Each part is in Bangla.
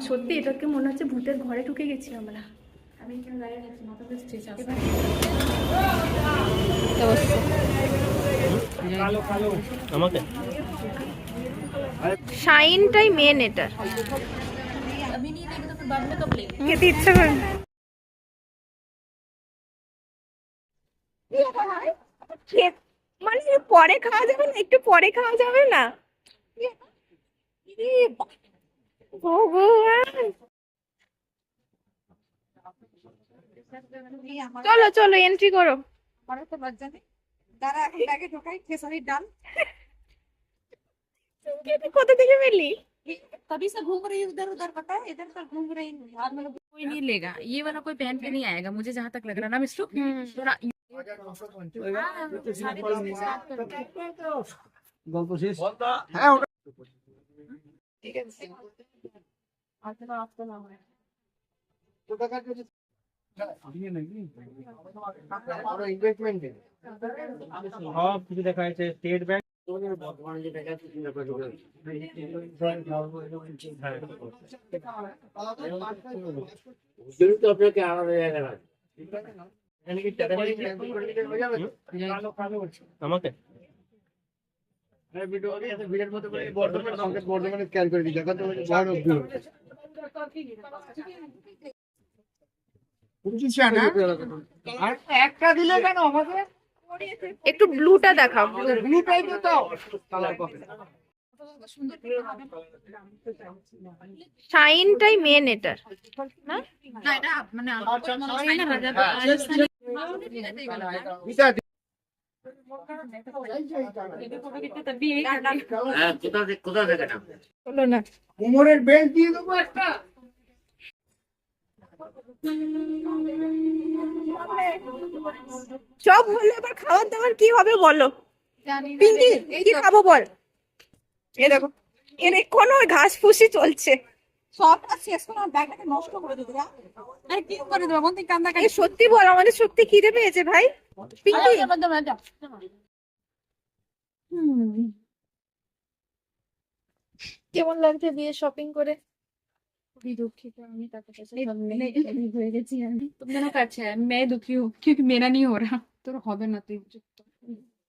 সত্যি এটাকে মনে হচ্ছে ভূতের ঘরে ঢুকে গেছি আমরা। আমি এখানে দাঁড়িয়ে আছি, মাথা দিয়ে স্ট্রেচ আছে। আমাকে শাইনটাই মেন এটা। খেতে ইচ্ছে করে মানে পরে খাওয়া যাবে না, একটু পরে খাওয়া যাবে না? ভগবান, চলো চলো এন্ট্রি করো। কোথা থেকে পেলি? तभी से घूम रही उधर उधर पता है इधर तक घूम रही हूँ यार मतलब कोई नहीं लेगा ये वाला कोई पहन के नहीं आएगा मुझे जहाँ तक लग रहा है ना मिस्टू थोड़ा গল্প শেষ। ঠিক আছে। সব কিছু দেখা যাচ্ছে, স্টেট ব্যাংক। আমাকে বর্ধমানে স্ক্যান করে দিই যখন আর একটা দিলে কেন আমাকে একটু ব্লুটা দেখাও। ব্লু টাইপের দাও শাইনটাই মেন এটা না? ना এটা মানে হলো না। কোমরের বেল্ট দিয়ে দেবো একটা সব হলে এবার খাবার দাবার কি হবে বলো? পিঙ্কি কি খাবো বল? এ দেখো, এর কোনো ঘাস ফুসি চলছে। সবটা শেষ করে আমার ব্যাগটাকে নষ্ট করে দিবি আরে কি করে দেবো বন্ধু কান্দা এ সত্যি বল, আমাদের সত্যি খিদে পেয়েছে ভাই। পিঙ্কি কেমন লাগছে বিয়ে শপিং করে? भी दुखी तो मैं तक नहीं हो গেছি আমি तुम दोनों का अच्छा है मैं दुखी हूँ क्योंकि मेरा नहीं हो रहा तो হবে না তুই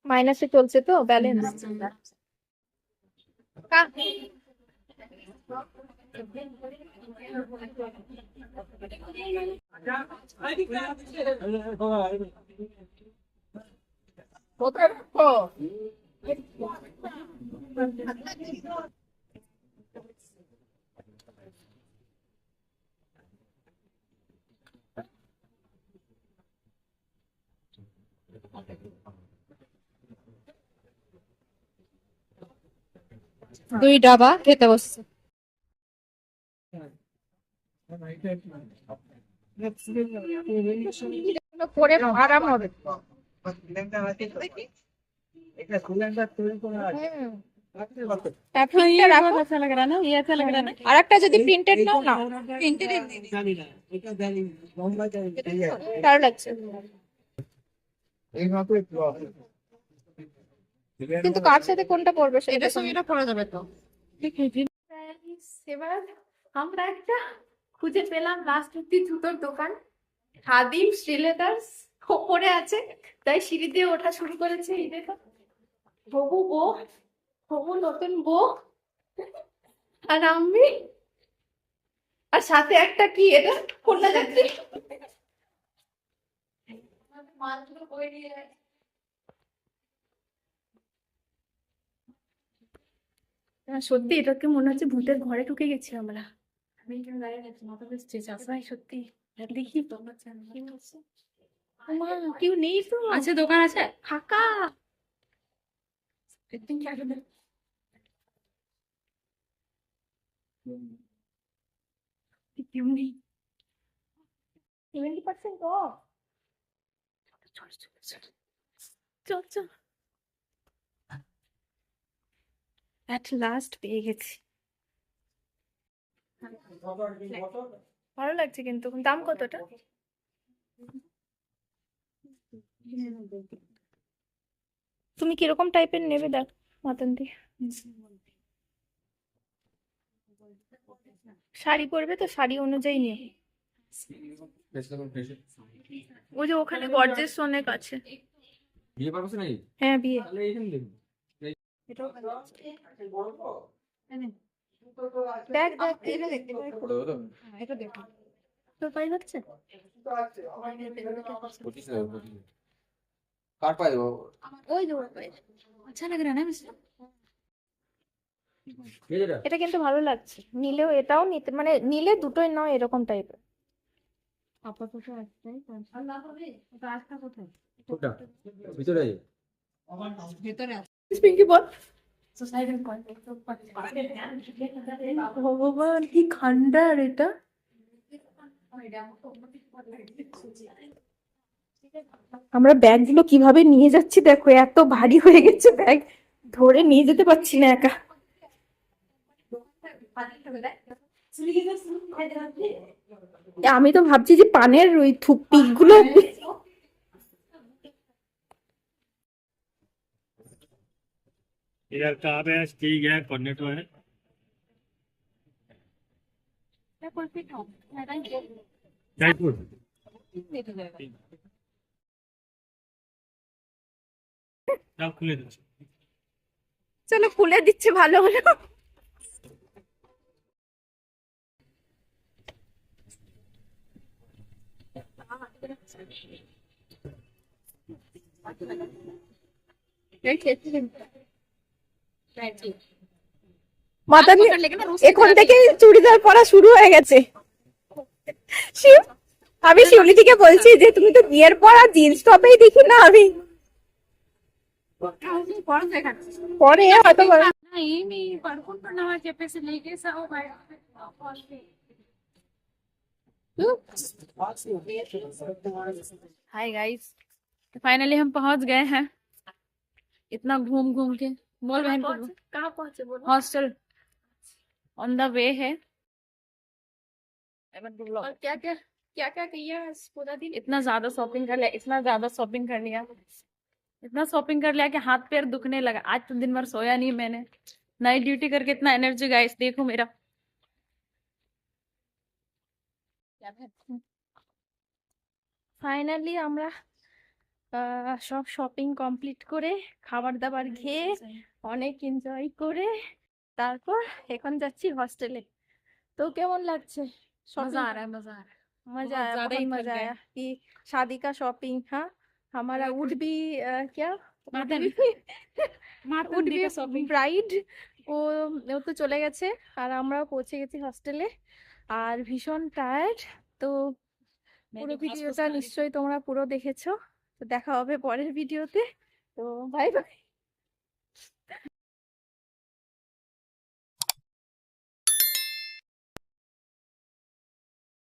মাইনাসে চলছে তো ব্যালেন্স। দুই ডাবা খেতে বসছে পরে আরাম হবে। अच्छा लग रहा है ना ये अच्छा लग रहा है ना আর একটা যদি প্রিন্টেড নাও না, ভালো লাগছে কিন্তু কার সাথে কোনটা পরবে সেটা এটা সঙ্গে এটা পড়া যাবে তো এবার আমরা একটা খুঁজে পেলাম রাজনীতি জুতোর দোকান, খাদিম শ্রীলেদার্স ওপরে আছে, তাই সিঁড়ি দিয়ে ওঠা শুরু করেছে। এই দেখো হবু বউ, হবু নতুন বউ আর আমি, আর সাথে একটা কি এটা কন্যা যাত্রী। সত্যি এটাকে মনে হচ্ছে ভূতের ঘরে ঢুকে গেছি আমরা। আমি এখানে দাঁড়িয়ে আছি মাথা দিয়ে স্ট্রেচ আছে ভাই সত্যি দেখি তো কি বলছে। মা কেউ নেই তো, আছে দোকান আছে ফাঁকা। কেউ নেই, 70% off। চল চল চল চল চল, অ্যাট লাস্ট পেয়ে গেছি। ভালো লাগছে কিন্তু দাম কতটা? তুমি কিরকম টাইপের নেবে দেখ মাতন দিয়ে। শাড়ি পরবে তো শাড়ি অনুযায়ী নিয়ে ওই যে ওখানে গর্জেস অনেক আছে। বিয়ে পারবো নাকি? হ্যাঁ বিয়ে। তাহলে এইখানে দেখুন। দেখ দেখ এটা দেখতে পাই। এটা দেখো তোর পাই হচ্ছে কার পায়ে দেবো? ওই যে ওর পাই। अच्छा लग रहा है ना मिस्टर এই যেটা? এটা কিন্তু ভালো লাগছে, নিলেও এটাও নিতে মানে নিলে দুটোই নাও এরকম টাইপের। আপাতত একটাই ওটা আজটা কোথায় কোনটা? ভিতরে আছে। ভেতরে আছে পিঙ্কি বল। ভগবান কি খান্ডার এটা। আমরা ব্যাগগুলো কিভাবে নিয়ে যাচ্ছি দেখো, এত ভারী হয়ে গেছে ব্যাগ, ধরে নিয়ে যেতে পারছি না একা। আমি তো ভাবছি যে পানের ওই পিক গুলো इधर कहाँ पे है? ठीक है, कॉर्नेटो है। जयपुर। आप खुले दो। চলো খুলে দিচ্ছে ভালো হলো। মাথা নিয়ে এখন থেকে চুড়িদার পরা শুরু হয়ে গেছে। আমি শিউলি থেকে বলছি যে তুমি তো বিয়ের পর আর জিন্স টপেই দেখি না আমি। পরে হয়তো नहीं मैं परफॉर्म करना है कैफे से लेके साओ भाई हाय गाइस फाइनली हम पहुंच गए हैं इतना घूम घूम के बोल बहन को कहाँ पहुंचे बोलो। हॉस्टल ऑन द वे है और क्या क्या क्या क्या किया पूरा दिन। इतना ज्यादा शॉपिंग कर लिया इतना ज्यादा शॉपिंग कर लिया इतना शॉपिंग कर लिया कि हाथ पैर दुखने लगा आज तो दिन भर सोया नहीं मैंने नाइट ड्यूटी करके इतना एनर्जी गाइस देखो मेरा ফাইনালি আমরা সব শপিং কমপ্লিট করে খাবার দাবার খেয়ে অনেক এনজয় করে তারপর এখন যাচ্ছি হস্টেলে। তো কেমন লাগছে? मजा आ रहा है मजा आ रहा है मजा बहुत आया, ज्यादा बड़ा ही ही थक मजा गए। आया कि शादी का शॉपिंग। हाँ हमारा वुड बी क्या मातन উড বি का शॉपिंग ব্রাইড ও ও তো চলে গেছে আর আমরাও পৌঁছে গেছি হস্টেলে আর ভীষণ টায়ার্ড। তো পুরো ভিডিওটা নিশ্চয়ই তোমরা পুরো দেখেছো। তো দেখা হবে পরের ভিডিওতে। তো বাই বাই।